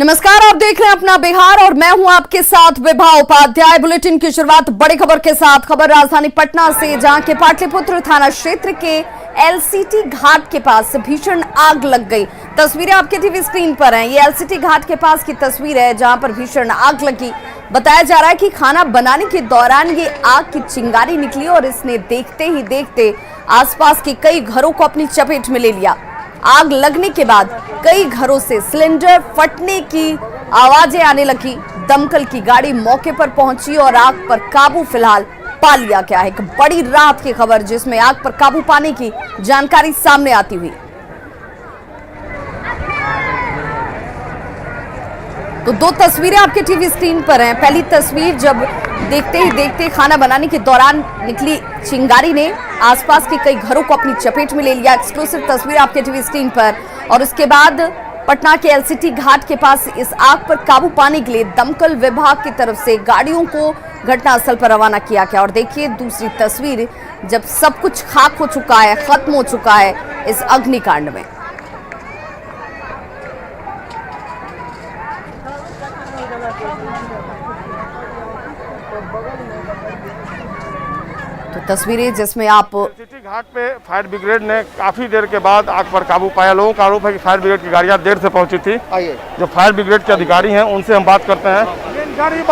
नमस्कार, आप देख रहे हैं अपना बिहार और मैं हूं आपके साथ विभा उपाध्याय। बुलेटिन की शुरुआत बड़ी खबर के साथ। खबर राजधानी पटना से, जहां के पाटलिपुत्र थाना क्षेत्र के एलसीटी घाट के पास भीषण आग लग गई। तस्वीरें आपके टीवी स्क्रीन पर हैं। ये एलसीटी घाट के पास की तस्वीर है जहां पर भीषण आग लगी। बताया जा रहा है कि खाना बनाने के दौरान ये आग की चिंगारी निकली और इसने देखते ही देखते आसपास के कई घरों को अपनी चपेट में ले लिया। आग लगने के बाद कई घरों से सिलेंडर फटने की आवाजें आने लगी। दमकल की गाड़ी मौके पर पहुंची और आग पर काबू फिलहाल पा लिया गया है। एक बड़ी राहत की खबर जिसमें आग पर काबू पाने की जानकारी सामने आती हुई। तो दो तस्वीरें आपके टीवी स्क्रीन पर हैं। पहली तस्वीर, जब देखते ही देखते खाना बनाने के दौरान निकली चिंगारी ने आसपास के कई घरों को अपनी चपेट में ले लिया। एक्सक्लूसिव तस्वीर आपके टीवी स्क्रीन पर। और उसके बाद पटना के एलसीटी घाट के पास इस आग पर काबू पाने के लिए दमकल विभाग की तरफ से गाड़ियों को घटनास्थल पर रवाना किया गया। और देखिए दूसरी तस्वीर, जब सब कुछ खाक हो चुका है, खत्म हो चुका है इस अग्निकांड में। तो तस्वीरें जिसमें आप एलसीटी घाट पे फायर ब्रिगेड ने काफी देर के बाद आग पर काबू पाया। लोगों का आरोप है कि फायर ब्रिगेड की गाड़ियां देर से पहुंची थी। जो फायर ब्रिगेड के अधिकारी हैं उनसे हम बात करते हैं।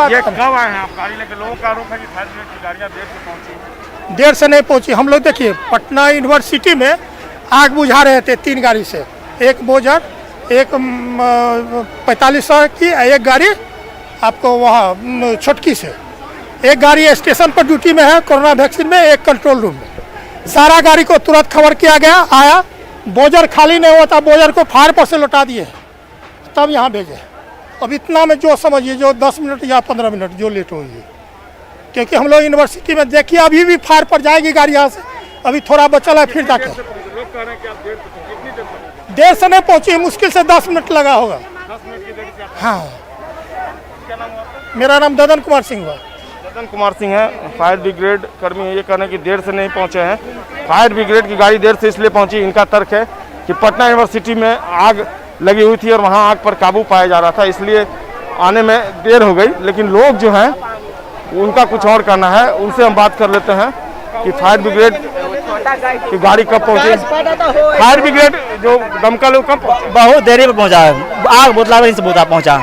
ये कब आए हैं आप गाड़ी लेकर? लोगों का आरोप है कि फायर ब्रिगेड की गाड़ियां देर से पहुंची। देर से नहीं पहुंची। हम लोग देखिए पटना यूनिवर्सिटी में आग बुझा रहे थे 3 गाड़ी से, एक बोजर, एक 4500 की, एक गाड़ी आपको वहाँ छोटकी से, एक गाड़ी स्टेशन पर ड्यूटी में है कोरोना वैक्सीन में, एक कंट्रोल रूम में। सारा गाड़ी को तुरंत खबर किया गया, आया। बोजर खाली नहीं होता, बोजर को फायर पर से लौटा दिए तब यहाँ भेजे। अब इतना में जो समझिए जो 10 मिनट या 15 मिनट जो लेट हुई है, क्योंकि हम लोग यूनिवर्सिटी में देखिए अभी भी फायर पर जाएगी गाड़ी यहाँ से, अभी थोड़ा बचल है फिर जाके। देर से नहीं पहुँची, मुश्किल से 10 मिनट लगा होगा। हाँ, मेरा नाम ददन कुमार सिंह हुआ। ददन कुमार सिंह है, फायर ब्रिगेड कर्मी है। ये कहने की देर से नहीं पहुंचे हैं। फायर ब्रिगेड की गाड़ी देर से इसलिए पहुंची, इनका तर्क है कि पटना यूनिवर्सिटी में आग लगी हुई थी और वहां आग पर काबू पाया जा रहा था, इसलिए आने में देर हो गई। लेकिन लोग जो हैं उनका कुछ और कहना है, उनसे हम बात कर लेते हैं कि फायर ब्रिगेड की गाड़ी कब पहुंची। फायर ब्रिगेड जो दमकल कब? बहुत देरी में पहुंचा है। आग बोतला से पहुंचा।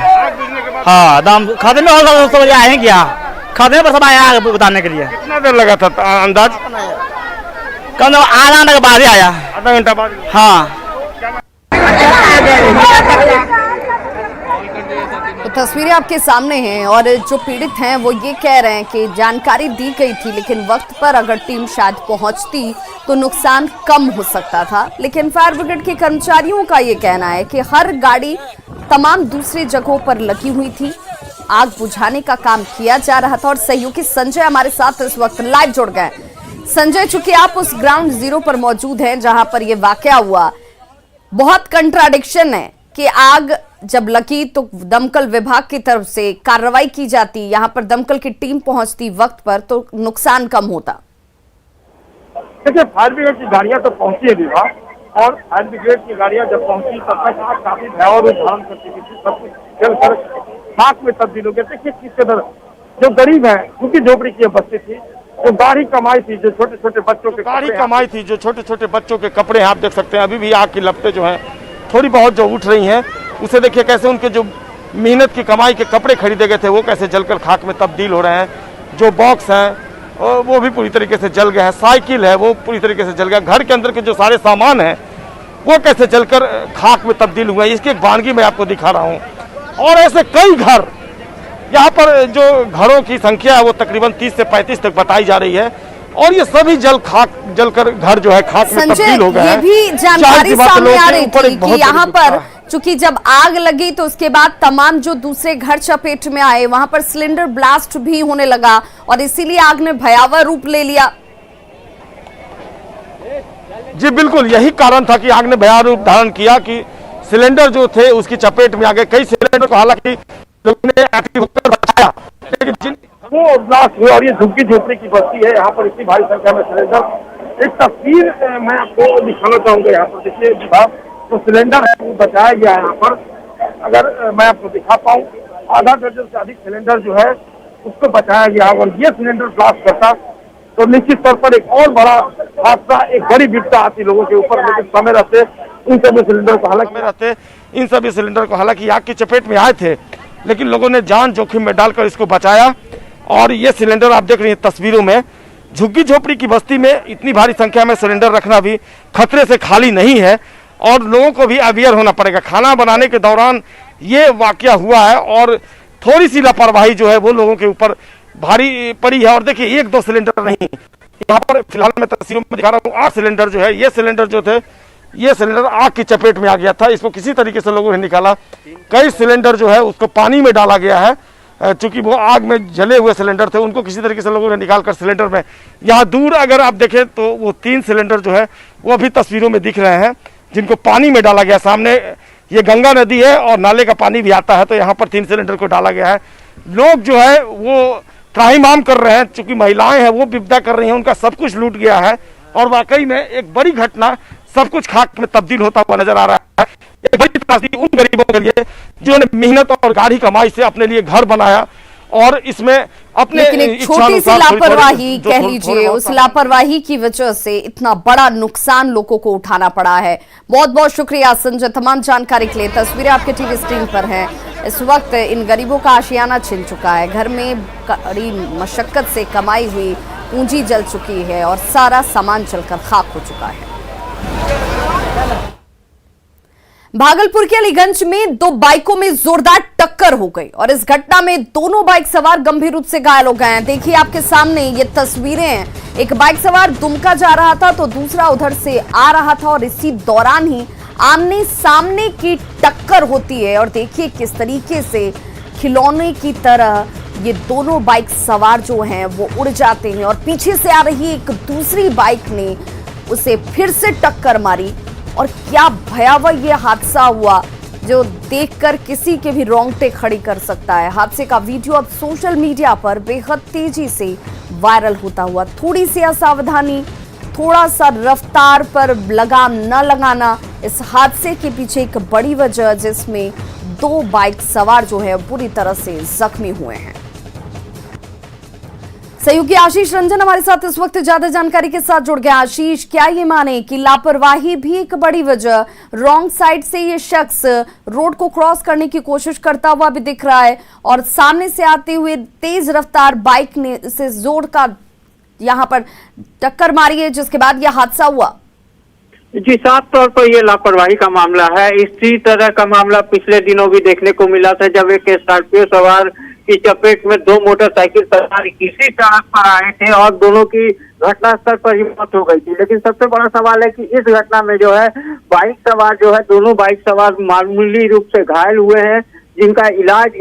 हाँ, दम खाते में और आए क्या खाते पर सब आया आग बताने के लिए। कितना देर लगा था अंदाज? कम आधा घंटा के बाद ही आया। आधा घंटा बाद? हाँ। तो तस्वीरें आपके सामने हैं और जो पीड़ित हैं वो ये कह रहे हैं कि जानकारी दी गई थी, लेकिन वक्त पर अगर टीम शायद पहुंचती तो नुकसान कम हो सकता था। लेकिन फायर ब्रिगेड के कर्मचारियों का ये कहना है कि हर गाड़ी तमाम दूसरी जगहों पर लगी हुई थी, आग बुझाने का काम किया जा रहा था। और सहयोगी संजय हमारे साथ इस वक्त लाइव जुड़ गए। संजय, चूंकि आप उस ग्राउंड जीरो पर मौजूद हैं जहां पर यह वाकया हुआ, बहुत कंट्राडिक्शन है कि आग जब लगी तो दमकल विभाग की तरफ से कार्रवाई की जाती, यहां पर दमकल की टीम पहुंचती वक्त पर तो नुकसान कम होता। देखिए, फायर ब्रिगेड की गाड़ियां तो पहुंची है विभाग, और फायर ब्रिगेड की गाड़ियां जब पहुंची तब तक आग काफी भयावह रूप धारण करती थी। सब कुछ जलकर खाक में तब्दील हो गया। देखिए किस तरह जो गरीब है, क्योंकि झोपड़ी की बस्ती थी, जो गाढ़ी कमाई थी, जो छोटे छोटे बच्चों के गाढ़ी कमाई थी, जो छोटे छोटे बच्चों के कपड़े आप देख सकते हैं। अभी भी आग की लपटें जो हैं थोड़ी बहुत जो उठ रही हैं, उसे देखिए कैसे उनके जो मेहनत की कमाई के कपड़े खरीदे गए थे वो कैसे जलकर खाक में तब्दील हो रहे हैं। जो बॉक्स हैं वो भी पूरी तरीके से जल गए हैं। साइकिल है वो पूरी तरीके से जल गया। घर के अंदर के जो सारे सामान हैं वो कैसे जलकर खाक में तब्दील हुए हैं, इसकी एक वानगी मैं आपको दिखा रहा हूँ। और ऐसे कई घर, यहाँ पर जो घरों की संख्या है वो तकरीबन 30 से 35 तक बताई जा रही है, और ये सभी जलकर घर जो है खाक में तब्दील हो गए हैं। ये भी जानकारी सामने आ रही थी कि यहाँ पर चूंकि जब आग लगी तो उसके बाद तमाम जो दूसरे घर चपेट में आए, वहां पर सिलेंडर ब्लास्ट भी होने लगा और इसीलिए आग ने भयावह रूप ले लिया। जी बिल्कुल, यही कारण था कि आग ने भयावह रूप धारण किया कि सिलेंडर जो थे उसकी चपेट में आ गए। कई सिलेंडर को हालांकि लोगों ने एक्टिव होकर बचाया, लेकिन वो ब्लास्ट हुए। और ये झुग्गी झोपड़ी की बस्ती है, यहाँ पर इतनी भारी संख्या में सिलेंडर। एक तस्वीर मैं आपको दिखाना चाहूंगा। यहाँ पर देखिए विभाग तो सिलेंडर है वो बचाया गया है यहाँ पर, अगर मैं आपको दिखा पाऊँ, आधा दर्जन से अधिक सिलेंडर जो है उसको बचाया गया। और ये सिलेंडर ब्लास्ट करता तो निश्चित तौर पर एक और बड़ा हादसा, एक बड़ी विपदा आती लोगों के ऊपर। लेकिन समय रहते इन सभी सिलेंडर को हालांकि आग की चपेट में आए थे, लेकिन लोगों ने जान जोखिम में डालकर इसको बचाया। और ये सिलेंडर आप देख रहे हैं तस्वीरों में, झुग्गी झोपड़ी की बस्ती में इतनी भारी संख्या में सिलेंडर रखना भी खतरे से खाली नहीं है और लोगों को भी अवेयर होना पड़ेगा। खाना बनाने के दौरान ये वाकया हुआ है और थोड़ी सी लापरवाही जो है वो लोगों के ऊपर भारी पड़ी है। और देखिए, एक दो सिलेंडर नहीं, यहाँ पर फिलहाल मैं तस्वीरों में दिखा रहा हूँ 8 सिलेंडर जो है, ये सिलेंडर जो थे, ये सिलेंडर आग की चपेट में आ गया था। इसको किसी तरीके से लोगों ने निकाला। कई सिलेंडर जो है उसको पानी में डाला गया है, चूंकि वो आग में जले हुए सिलेंडर थे, उनको किसी तरीके से लोगों ने निकालकर सिलेंडर में, यहाँ दूर अगर आप देखें तो वो 3 सिलेंडर जो है वो अभी तस्वीरों में दिख रहे हैं, जिनको पानी में डाला गया। सामने ये गंगा नदी है और नाले का पानी भी आता है, तो यहाँ पर 3 सिलेंडर को डाला गया है। लोग जो है वो त्राहिमाम कर रहे हैं, चूंकि महिलाएं हैं वो विपदा कर रही हैं, उनका सब कुछ लूट गया है। और वाकई में एक बड़ी घटना, सब कुछ खाक में तब्दील होता हुआ नजर आ रहा है। एक बड़ी त्रासदी उन गरीबों के लिए जिन्होंने मेहनत और गाढ़ी कमाई से अपने लिए घर बनाया और इसमें अपने लेकिन एक छोटी सी लापरवाही कह लीजिए, उस लापरवाही की वजह से इतना बड़ा नुकसान लोगों को उठाना पड़ा है। बहुत बहुत शुक्रिया संजय, तमाम जानकारी के लिए। तस्वीरें आपके टीवी स्क्रीन पर हैं। इस वक्त इन गरीबों का आशियाना छिन चुका है, घर में कड़ी मशक्कत से कमाई हुई पूंजी जल चुकी है और सारा सामान जलकर खाक हो चुका है। भागलपुर के अलीगंज में 2 बाइकों में जोरदार टक्कर हो गई और इस घटना में दोनों बाइक सवार गंभीर रूप से घायल हो गए हैं। देखिए आपके सामने ये तस्वीरें हैं, एक बाइक सवार दुमका जा रहा था तो दूसरा उधर से आ रहा था और इसी दौरान ही आमने सामने की टक्कर होती है। और देखिए किस तरीके से खिलौने की तरह ये दोनों बाइक सवार जो हैं वो उड़ जाते हैं और पीछे से आ रही एक दूसरी बाइक ने उसे फिर से टक्कर मारी। और क्या भयावह ये हादसा हुआ जो देखकर किसी के भी रोंगटे खड़ी कर सकता है। हादसे का वीडियो अब सोशल मीडिया पर बेहद तेजी से वायरल होता हुआ। थोड़ी सी असावधानी, थोड़ा सा रफ्तार पर लगाम न लगाना इस हादसे के पीछे एक बड़ी वजह, जिसमें 2 बाइक सवार जो है बुरी तरह से जख्मी हुए हैं। सहयोगी आशीष रंजन हमारे साथ इस वक्त ज्यादा जानकारी के साथ जुड़ गया। आशीष, क्या ये माने कि लापरवाही भी एक बड़ी वजह, रॉन्ग साइड से ये शख्स रोड को क्रॉस करने की कोशिश करता हुआ भी दिख रहा है और सामने से आते हुए तेज रफ्तार बाइक ने इसे जोर का यहाँ पर टक्कर मारी है, जिसके बाद यह हादसा हुआ। जी, साफ तौर पर यह लापरवाही का मामला है। इसी तरह का मामला पिछले दिनों भी देखने को मिला था, जब एक स्कॉर्पियो सवार की चपेट में 2 मोटरसाइकिल सवार इसी सड़क पर आए थे और दोनों की घटनास्थल पर ही मौत हो गई थी। लेकिन सबसे बड़ा सवाल है कि इस घटना में जो है बाइक सवार जो है, दोनों बाइक सवार मामूली रूप से घायल हुए हैं, जिनका इलाज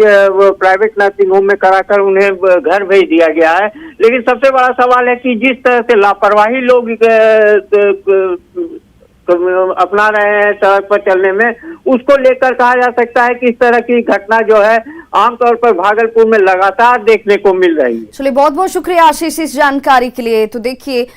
प्राइवेट नर्सिंग होम में कराकर उन्हें घर भेज दिया गया है। लेकिन सबसे बड़ा सवाल है कि जिस तरह से लापरवाही लोग अपना रहे हैं सड़क पर चलने में, उसको लेकर कहा जा सकता है कि इस तरह की घटना जो है आमतौर पर भागलपुर में लगातार देखने को मिल रही है। चलिए, बहुत बहुत शुक्रिया आशीष इस जानकारी के लिए। तो देखिए,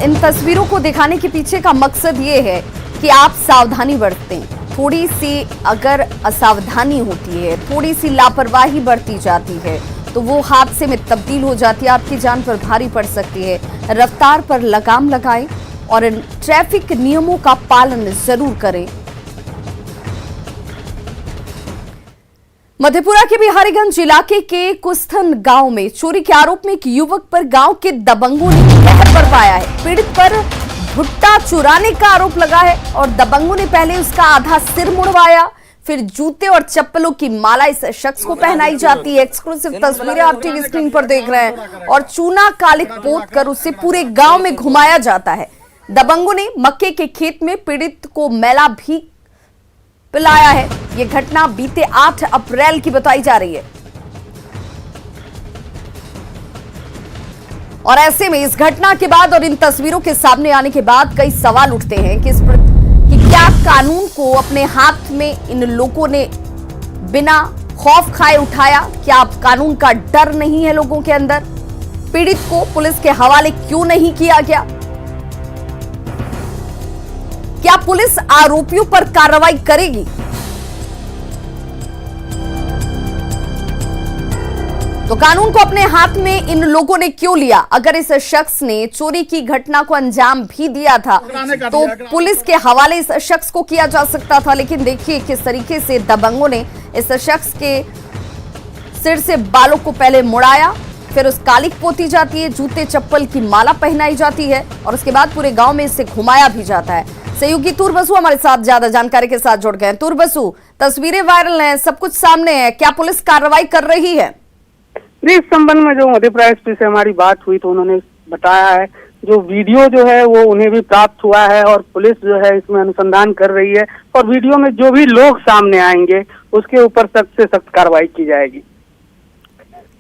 इन तस्वीरों को दिखाने के पीछे का मकसद ये है कि आप सावधानी बरतें। थोड़ी सी अगर असावधानी होती है, थोड़ी सी लापरवाही बरती जाती है तो वो हादसे में तब्दील हो जाती है, आपकी जान पर भारी पड़ सकती है। रफ्तार पर लगाम लगाएं और इन ट्रैफिक नियमों का पालन जरूर करें। मधेपुरा के बिहारीगंज इलाके के कुस्थन गांव में चोरी के आरोप में एक युवक पर गांव के दबंगों ने कहर बरपाया है। पीड़ित पर भुट्टा चुराने का आरोप लगा है और दबंगों ने पहले उसका आधा सिर मुड़वाया, फिर जूते और चप्पलों की माला इस शख्स को पहनाई जाती है। एक्सक्लूसिव तस्वीरें आप टीवी स्क्रीन पर देख रहे हैं और चूना कालिक पोत कर उसे पूरे गांव में घुमाया जाता है। दबंगों ने मक्के के खेत में पीड़ित को मैला भी पिलाया है। यह घटना बीते 8 अप्रैल की बताई जा रही है और ऐसे में इस घटना के बाद और इन तस्वीरों के सामने आने के बाद कई सवाल उठते हैं कि क्या कानून को अपने हाथ में इन लोगों ने बिना खौफ खाए उठाया? क्या अब कानून का डर नहीं है लोगों के अंदर? पीड़ित को पुलिस के हवाले क्यों नहीं किया गया? क्या पुलिस आरोपियों पर कार्रवाई करेगी? तो कानून को अपने हाथ में इन लोगों ने क्यों लिया? अगर इस शख्स ने चोरी की घटना को अंजाम भी दिया था तो पुलिस के हवाले इस शख्स को किया जा सकता था। लेकिन देखिए किस तरीके से दबंगों ने इस शख्स के सिर से बालों को पहले मुड़ाया, फिर उस कालिक पोती जाती है, जूते चप्पल की माला पहनाई जाती है और उसके बाद पूरे गांव में इसे घुमाया भी जाता है। सहयोगी तुर बसु हमारे साथ ज्यादा जानकारी के साथ जुड़ गए। तुर बसु, तस्वीरें वायरल हैं, सब कुछ सामने है, क्या पुलिस कार्रवाई कर रही है? इस संबंध में जो मध्य प्रदेश पुलिस से हमारी बात हुई तो उन्होंने बताया है जो वीडियो जो है वो उन्हें भी प्राप्त हुआ है और पुलिस जो है इसमें अनुसंधान कर रही है और वीडियो में जो भी लोग सामने आएंगे उसके ऊपर सख्त से सख्त कार्रवाई की जाएगी।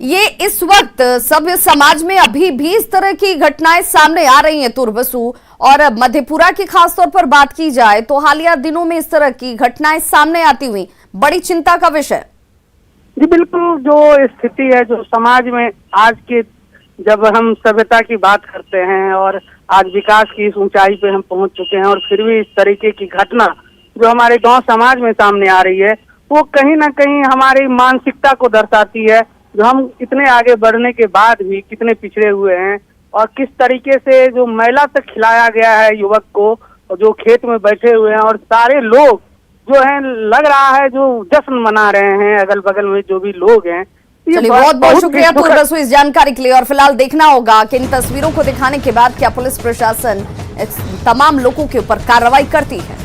ये इस वक्त सभ्य समाज में अभी भी इस तरह की घटनाएं सामने आ रही हैं तुर बसु, और मधेपुरा की खासतौर पर बात की जाए तो हालिया दिनों में इस तरह की घटनाएं सामने आती हुई बड़ी चिंता का विषय। जी बिल्कुल, जो स्थिति है जो समाज में आज के जब हम सभ्यता की बात करते हैं और आज विकास की इस ऊंचाई पे हम पहुंच चुके हैं और फिर भी इस तरीके की घटना जो हमारे गांव समाज में सामने आ रही है वो कहीं ना कहीं हमारी मानसिकता को दर्शाती है जो हम इतने आगे बढ़ने के बाद भी कितने पिछड़े हुए हैं और किस तरीके से जो मैला तक खिलाया गया है युवक को और जो खेत में बैठे हुए हैं और सारे लोग जो है लग रहा है जो जश्न मना रहे हैं अगल बगल में जो भी लोग हैं। चलिए बहुत बहुत शुक्रिया तुर बसु इस जानकारी के लिए। और फिलहाल देखना होगा कि इन तस्वीरों को दिखाने के बाद क्या पुलिस प्रशासन इस तमाम लोगों के ऊपर कार्रवाई करती है।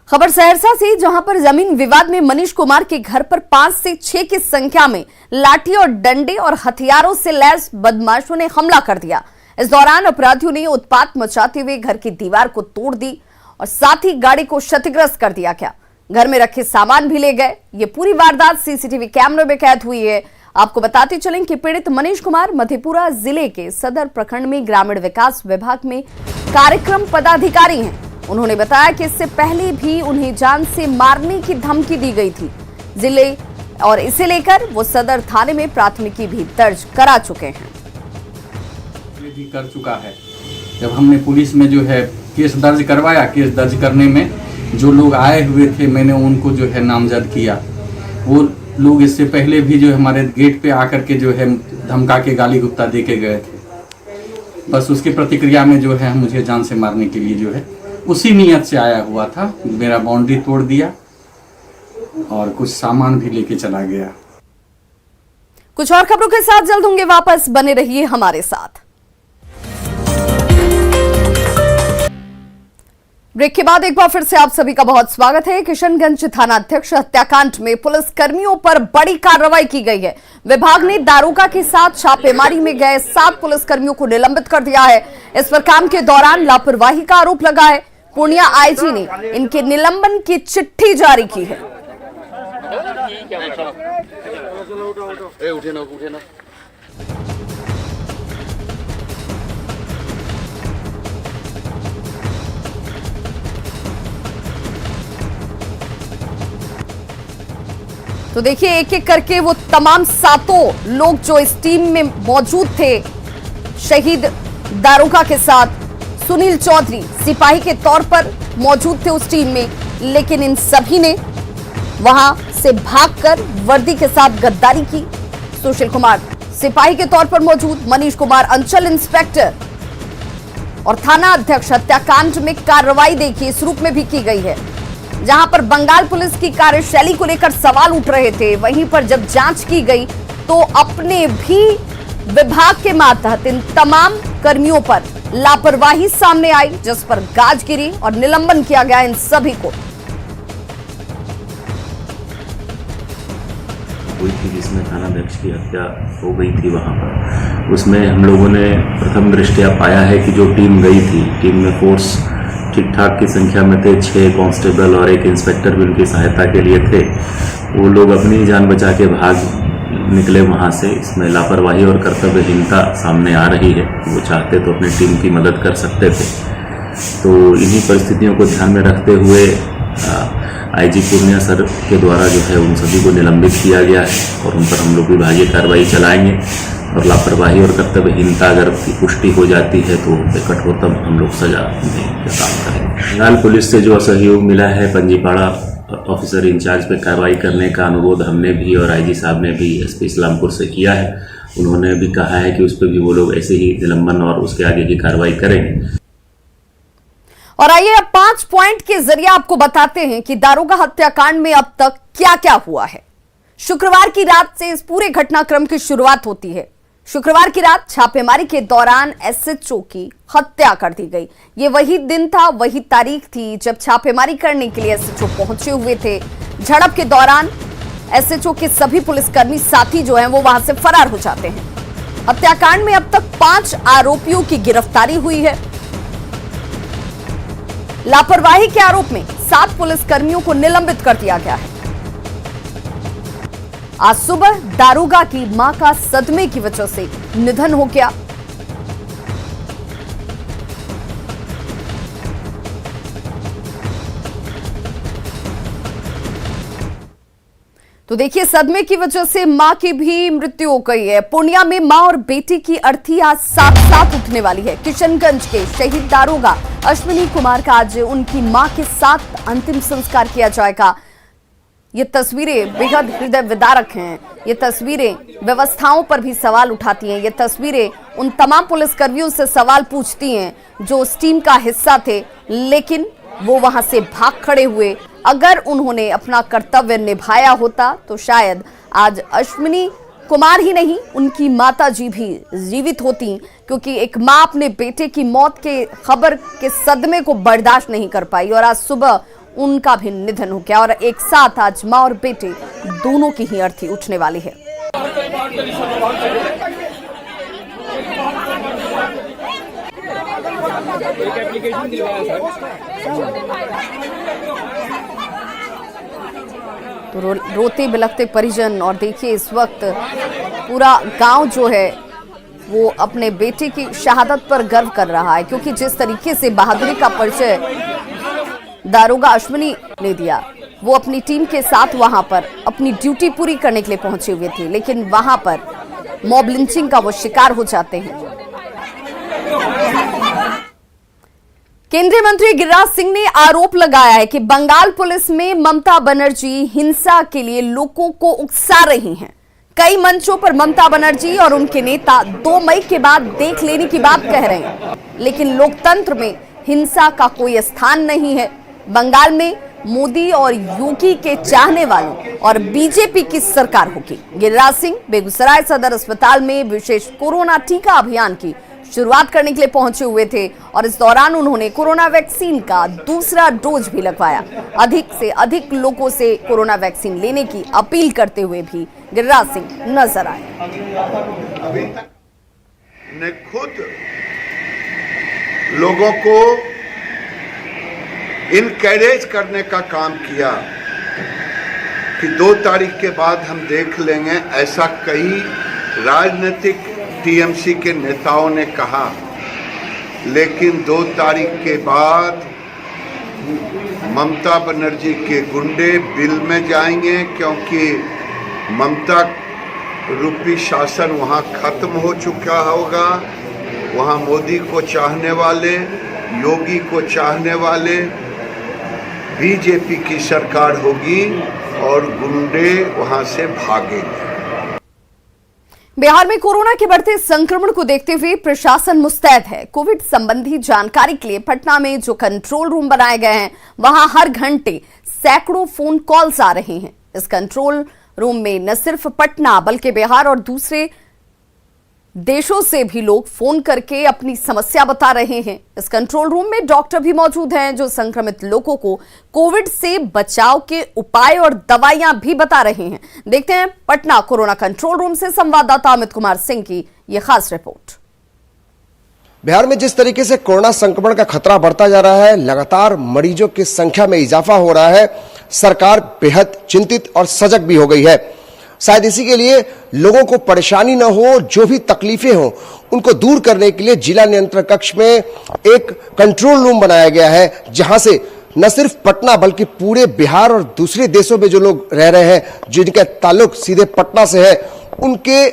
खबर सहरसा से, जहां पर जमीन विवाद में मनीष कुमार के घर पर 5 से 6 की संख्या में लाठी और डंडे और हथियारों से लैस बदमाशों ने हमला कर दिया। इस दौरान अपराधियों ने उत्पात मचाते हुए घर की दीवार को तोड़ दी और साथ ही गाड़ी को क्षतिग्रस्त कर दिया गया। घर में रखे सामान भी ले गए। ये पूरी वारदात सीसीटीवी कैमरे में कैद हुई है। आपको बताते चलें कि पीड़ित मनीष कुमार मधेपुरा जिले के सदर प्रखंड में ग्रामीण विकास विभाग में कार्यक्रम पदाधिकारी हैं। उन्होंने बताया कि इससे पहले भी उन्हें जान से मारने की धमकी दी गई थी जिले, और इसे लेकर वो सदर थाने में प्राथमिकी भी दर्ज करा चुके हैं। भी कर चुका है। जब हमने पुलिस में जो है केस दर्ज करवाया, केस दर्ज करने में जो लोग आए हुए थे मैंने उनको जो है नामजद किया। वो लोग इससे पहले भी जो हमारे गेट पे आकर के जो है धमका के गाली गुप्ता दे के गए थे। बस उसकी प्रतिक्रिया में जो है मुझे जान से मारने के लिए जो है उसी नियत से आया हुआ था। मेरा बाउंड्री तोड़ दिया और कुछ सामान भी लेके चला गया। कुछ और खबरों के साथ जल्द होंगे वापस, बने रहिए हमारे साथ। ब्रेक के बाद एक बार फिर से आप सभी का बहुत स्वागत है। किशनगंज थाना अध्यक्ष हत्याकांड में पुलिस कर्मियों पर बड़ी कार्रवाई की गई है। विभाग ने दारोगा के साथ छापेमारी में गए 7 पुलिस कर्मियों को निलंबित कर दिया है। इस पर काम के दौरान लापरवाही का आरोप लगा है। पूर्णिया आईजी ने इनके निलंबन की चिट्ठी जारी की है। तो देखिए एक एक करके वो तमाम 7 लोग जो इस टीम में मौजूद थे, शहीद दारोगा के साथ सुनील चौधरी सिपाही के तौर पर मौजूद थे उस टीम में, लेकिन इन सभी ने वहां से भागकर वर्दी के साथ गद्दारी की। सुशील कुमार सिपाही के तौर पर मौजूद, मनीष कुमार अंचल इंस्पेक्टर और थाना अध्यक्ष। हत्याकांड में कार्रवाई देखिए इस रूप में भी की गई है, जहां पर बंगाल पुलिस की कार्यशैली को लेकर सवाल उठ रहे थे, वहीं पर जब जांच की गई तो अपने भी विभाग के मातहत इन तमाम कर्मियों पर लापरवाही सामने आई, जिस पर गाज गिरी और निलंबन किया गया इन सभी को। हुई थी जिसमें थानाध्यक्ष की हत्या हो गई थी, वहां पर उसमें हम लोगों ने प्रथम दृष्टया पाया है कि जो टीम गई थी, टीम में फोर्स ठीक ठाक की संख्या में थे, 6 कांस्टेबल और 1 इंस्पेक्टर भी उनकी सहायता के लिए थे। वो लोग अपनी जान बचा के भाग निकले वहाँ से। इसमें लापरवाही और कर्तव्यहीनता सामने आ रही है। वो चाहते तो अपनी टीम की मदद कर सकते थे। तो इन्हीं परिस्थितियों को ध्यान में रखते हुए आईजी पूर्णिया सर के द्वारा जो है उन सभी को निलंबित किया गया है और उन पर हम लोग विभागीय कार्रवाई चलाएंगे और लापरवाही और कर्तव्यहीनता अगर पुष्टि हो जाती है तो कठोरतम हम लोग सजा देने का काम करेंगे। बंगाल पुलिस से जो सहयोग मिला है पंजीपाड़ा ऑफिसर इंचार्ज पे कार्रवाई करने का अनुरोध हमने भी और आईजी साहब ने भी एसपी इस्लामपुर से किया है। उन्होंने भी कहा है कि उस पर भी वो लोग ऐसे ही निलंबन और उसके आगे की कार्रवाई करेंगे। और आइए अब 5 पॉइंट के जरिए आपको बताते हैं कि दारोगा हत्याकांड में अब तक क्या क्या हुआ है। शुक्रवार की रात से इस पूरे घटनाक्रम की शुरुआत होती है। शुक्रवार की रात छापेमारी के दौरान एसएचओ की हत्या कर दी गई। ये वही दिन था, वही तारीख थी जब छापेमारी करने के लिए एसएचओ पहुंचे हुए थे। झड़प के दौरान एसएचओ के सभी पुलिसकर्मी साथी जो हैं वो वहां से फरार हो जाते हैं। हत्याकांड में अब तक 5 आरोपियों की गिरफ्तारी हुई है। लापरवाही के आरोप में 7 पुलिसकर्मियों को निलंबित कर दिया गया है। आज सुबह दारोगा की मां का सदमे की वजह से निधन हो गया। तो देखिए, सदमे की वजह से मां की भी मृत्यु हो गई है। पूर्णिया में मां और बेटी की अर्थी आज साथ साथ उठने वाली है। किशनगंज के शहीद दारोगा अश्विनी कुमार का आज उनकी मां के साथ अंतिम संस्कार किया जाएगा। ये तस्वीरें बेहद हृदय विदारक हैं। ये तस्वीरें व्यवस्थाओं पर भी सवाल उठाती हैं। ये तस्वीरें उन तमाम पुलिसकर्मियों से सवाल पूछती हैं जो उस टीम का हिस्सा थे, लेकिन वो वहां से भाग खड़े हुए। अगर उन्होंने अपना कर्तव्य निभाया होता तो शायद आज अश्विनी कुमार ही नहीं, उनकी माताजी भी जीवित होती, क्योंकि एक मां अपने बेटे की मौत के खबर के सदमे को बर्दाश्त नहीं कर पाई और आज सुबह उनका भी निधन हो गया। और एक साथ आज मां और बेटे दोनों की ही अर्थी उठने वाली है। तो रोते बिलखते परिजन, और देखिए इस वक्त पूरा गांव जो है वो अपने बेटे की शहादत पर गर्व कर रहा है, क्योंकि जिस तरीके से बहादुरी का परिचय दारोगा अश्विनी ने दिया, वो अपनी टीम के साथ वहां पर अपनी ड्यूटी पूरी करने के लिए पहुंचे हुए थे, लेकिन वहां पर मॉब लिंचिंग का वो शिकार हो जाते हैं। केंद्रीय मंत्री गिरिराज सिंह ने आरोप लगाया है कि बंगाल पुलिस में ममता बनर्जी हिंसा के लिए लोगों को उकसा रही हैं। कई मंचों पर ममता बनर्जी और उनके नेता 2 मई के बाद देख लेने की बात कह रहे हैं, लेकिन लोकतंत्र में हिंसा का कोई स्थान नहीं है। बंगाल में मोदी और योगी के चाहने वालों और बीजेपी की सरकार होगी। गिरिराज सिंह बेगूसराय सदर अस्पताल में विशेष कोरोना टीका अभियान की शुरुआत करने के लिए पहुंचे हुए थे और इस दौरान उन्होंने कोरोना वैक्सीन का दूसरा डोज भी लगवाया। अधिक से अधिक लोगों से कोरोना वैक्सीन लेने की अपील करते हुए भी गिरिराज सिंह नजर आए। ने खुद लोगों को इनकरेज करने का काम किया कि 2 तारीख के बाद हम देख लेंगे, ऐसा कई राजनीतिक टीएमसी के नेताओं ने कहा, लेकिन 2 तारीख के बाद ममता बनर्जी के गुंडे बिल में जाएंगे, क्योंकि ममता रूपी शासन वहां खत्म हो चुका होगा। वहां मोदी को चाहने वाले, योगी को चाहने वाले, बीजेपी की सरकार होगी और गुंडे वहां से भागेंगे। बिहार में कोरोना के बढ़ते संक्रमण को देखते हुए प्रशासन मुस्तैद है। कोविड संबंधी जानकारी के लिए पटना में जो कंट्रोल रूम बनाए गए हैं, वहां हर घंटे सैकड़ों फोन कॉल्स आ रहे हैं। इस कंट्रोल रूम में न सिर्फ पटना बल्कि बिहार और दूसरे देशों से भी लोग फोन करके अपनी समस्या बता रहे हैं। इस कंट्रोल रूम में डॉक्टर भी मौजूद हैं जो संक्रमित लोगों को कोविड से बचाव के उपाय और दवाइयां भी बता रहे हैं। देखते हैं पटना कोरोना कंट्रोल रूम से संवाददाता अमित कुमार सिंह की यह खास रिपोर्ट। बिहार में जिस तरीके से कोरोना संक्रमण का खतरा बढ़ता जा रहा है, लगातार मरीजों की संख्या में इजाफा हो रहा है, सरकार बेहद चिंतित और सजग भी हो गई है। शायद इसी के लिए लोगों को परेशानी न हो, जो भी तकलीफें हो उनको दूर करने के लिए जिला नियंत्रण कक्ष में एक कंट्रोल रूम बनाया गया है, जहां से न सिर्फ पटना बल्कि पूरे बिहार और दूसरे देशों में जो लोग रह रहे हैं, जिनका ताल्लुक सीधे पटना से है, उनके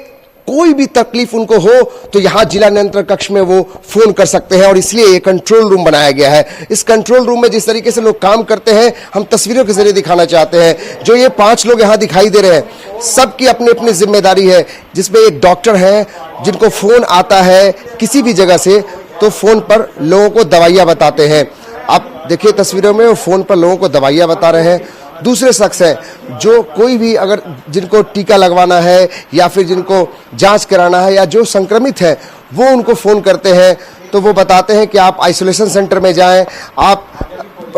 कोई भी तकलीफ उनको हो तो यहाँ जिला नियंत्रण कक्ष में वो फोन कर सकते हैं और इसलिए ये कंट्रोल रूम बनाया गया है। इस कंट्रोल रूम में जिस तरीके से लोग काम करते हैं हम तस्वीरों के जरिए दिखाना चाहते हैं। जो ये 5 लोग यहाँ दिखाई दे रहे हैं सबकी अपनी अपनी जिम्मेदारी है, जिसमें एक डॉक्टर है जिनको फोन आता है किसी भी जगह से तो फोन पर लोगों को दवाइयाँ बताते हैं। आप देखिए तस्वीरों में वो फोन पर लोगों को दवाइयाँ बता रहे हैं। दूसरे शख्स हैं जो कोई भी अगर जिनको टीका लगवाना है या फिर जिनको जांच कराना है या जो संक्रमित है वो उनको फ़ोन करते हैं तो वो बताते हैं कि आप आइसोलेशन सेंटर में जाएं, आप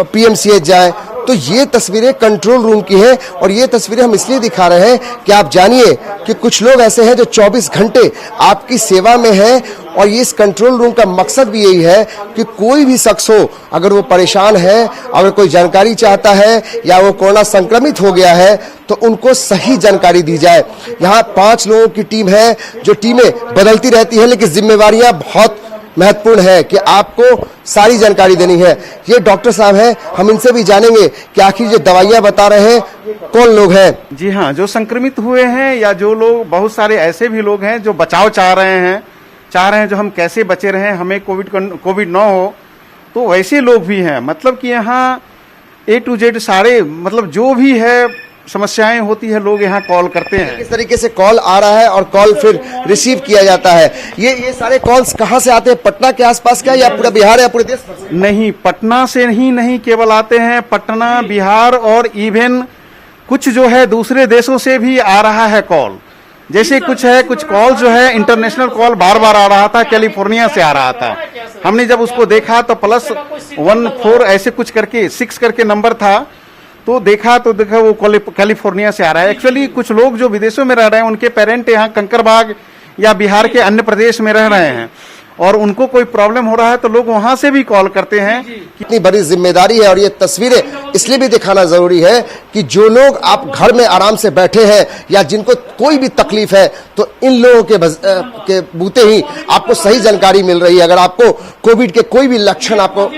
पीएमसीएच जाएं। तो ये तस्वीरें कंट्रोल रूम की हैं और ये तस्वीरें हम इसलिए दिखा रहे हैं कि आप जानिए कि कुछ लोग ऐसे हैं जो 24 घंटे आपकी सेवा में हैं और ये इस कंट्रोल रूम का मकसद भी यही है कि कोई भी शख्स हो अगर वो परेशान है, अगर कोई जानकारी चाहता है या वो कोरोना संक्रमित हो गया है तो उनको सही जानकारी दी जाए। यहाँ 5 लोगों की टीम है, जो टीमें बदलती रहती है लेकिन जिम्मेवारियां बहुत महत्वपूर्ण है कि आपको सारी जानकारी देनी है। ये डॉक्टर साहब हैं, हम इनसे भी जानेंगे कि आखिर ये दवाइयां बता रहे हैं कौन लोग हैं। जी हाँ, जो संक्रमित हुए हैं या जो लोग, बहुत सारे ऐसे भी लोग हैं जो बचाव चाह रहे हैं जो हम कैसे बचे रहें, हमें कोविड न हो, तो वैसे लोग भी हैं। मतलब कि यहाँ A to Z सारे, मतलब जो भी है समस्याएं होती है लोग यहाँ कॉल करते हैं। किस तरीके से कॉल आ रहा है और कॉल फिर रिसीव किया जाता है। ये सारे कॉल्स कहाँ से आते हैं? पटना के आसपास का या पूरा बिहार या पूरे देश भर से? नहीं, पटना से ही नहीं केवल आते हैं, पटना, बिहार और इवन कुछ जो है दूसरे देशों से भी आ रहा है कॉल। जैसे कुछ कॉल जो है इंटरनेशनल कॉल बार बार आ रहा था, कैलिफोर्निया से आ रहा था। हमने जब उसको देखा तो +14 ऐसे कुछ करके 6 करके नंबर था, तो देखा वो कैलिफोर्निया से आ रहा है। एक्चुअली कुछ लोग जो विदेशों में रह रहे हैं उनके पेरेंट यहाँ कंकरबाग या बिहार के अन्य प्रदेश में रह रहे हैं और उनको कोई प्रॉब्लम हो रहा है तो लोग वहां से भी कॉल करते हैं। कितनी बड़ी जिम्मेदारी है और ये तस्वीरें इसलिए भी दिखाना जरूरी है कि जो लोग आप घर में आराम से बैठे हैं या जिनको कोई भी तकलीफ है तो इन लोगों के बूते ही आपको सही जानकारी मिल रही है। अगर आपको कोविड के कोई भी लक्षण आपको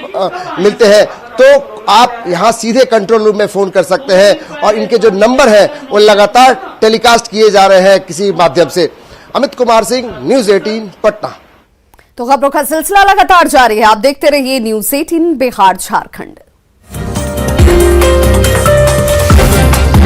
मिलते हैं तो आप यहाँ सीधे कंट्रोल रूम में फोन कर सकते हैं और इनके जो नंबर है वो लगातार टेलीकास्ट किए जा रहे हैं किसी माध्यम से। अमित कुमार सिंह, न्यूज़ 18 पटना। तो खबरों का सिलसिला लगातार जारी है, आप देखते रहिए न्यूज़ 18 बिहार झारखंड।